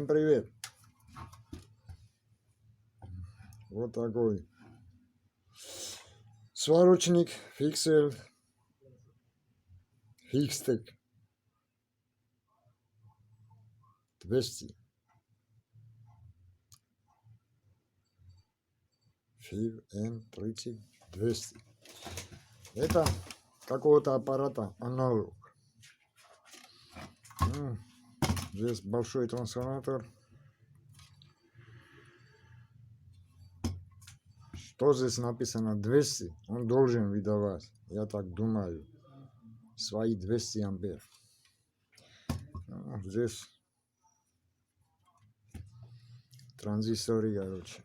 привет! Вот такой сварочник FIXTEC FIWM 200. Это какого-то аппарата аналог. Здесь большой трансформатор. Что здесь написано 200, он должен выдавать, я так думаю, свои 200 ампер. Здесь транзисторы, короче,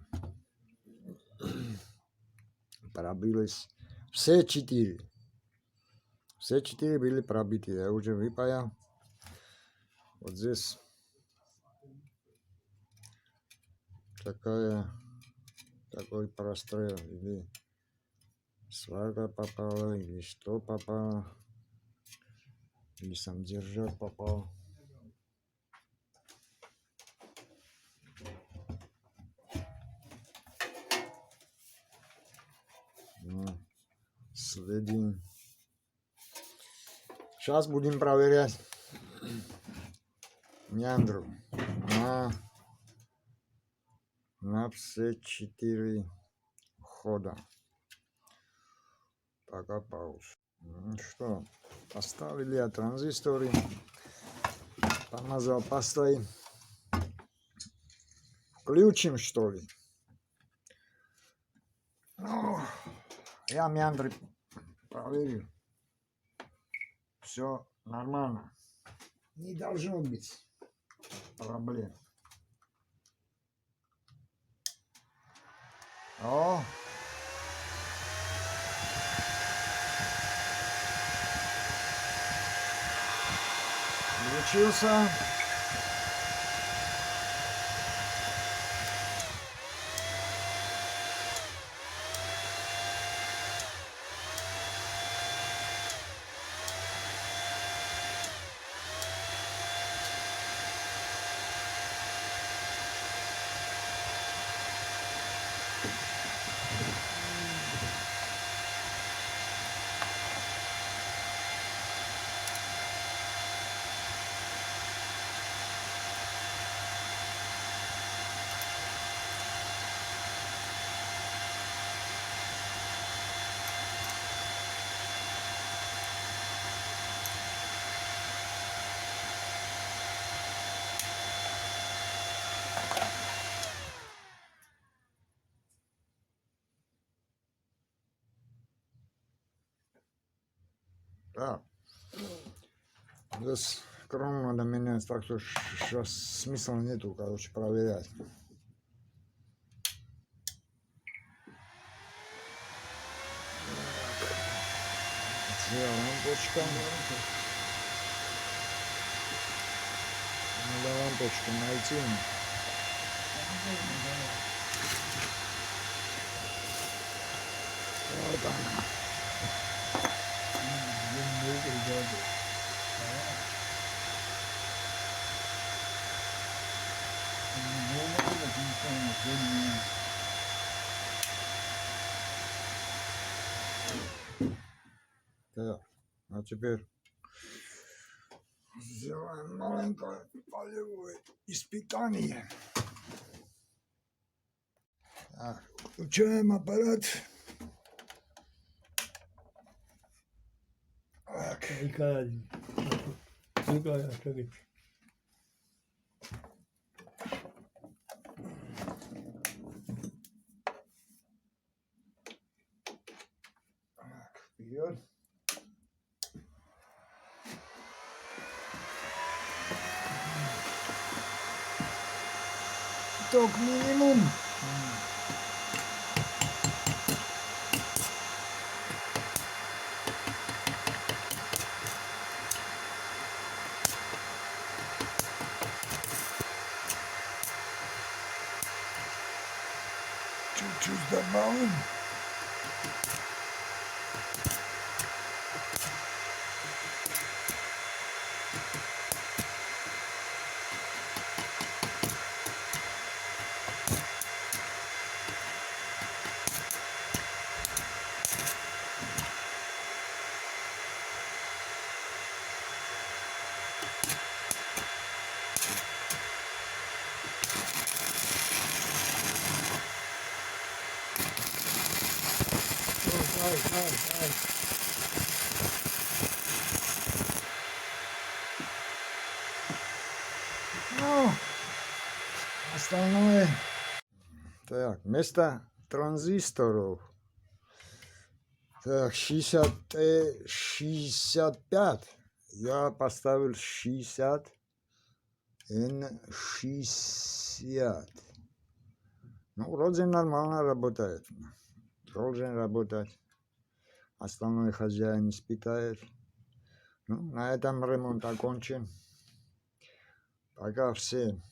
пробились все 4. Все 4 были пробиты, я уже выпаял. Вот здесь такой прострел, или сварка попала, или что попало, или сам держак попал. Следим. Сейчас будем проверять меандру на все 4 хода. Пока пауза. Ну что, поставили я транзисторы, помазал пастой. Включим, что ли? Ну, я меандры проверил. Все нормально. Не должно быть проблем. О! Включился. Да. Здесь кром надо менять, так что сейчас смысла нету, короче, проверять. Лампочка. Надо лампочку найти. Вот она. Так, а теперь сделаем маленькое полевое испытание. Так, включаем аппарат. Так. Вперед. Ток минимум. Чуть-чуть добавим. ай. Ну, остальное. Так, вместо транзисторов. Так, 65. Я поставил 60. N60. Ну, вроде нормально работает. Должен работать. Остальное хозяин испытает. Ну, на этом ремонт окончен. Пока всем.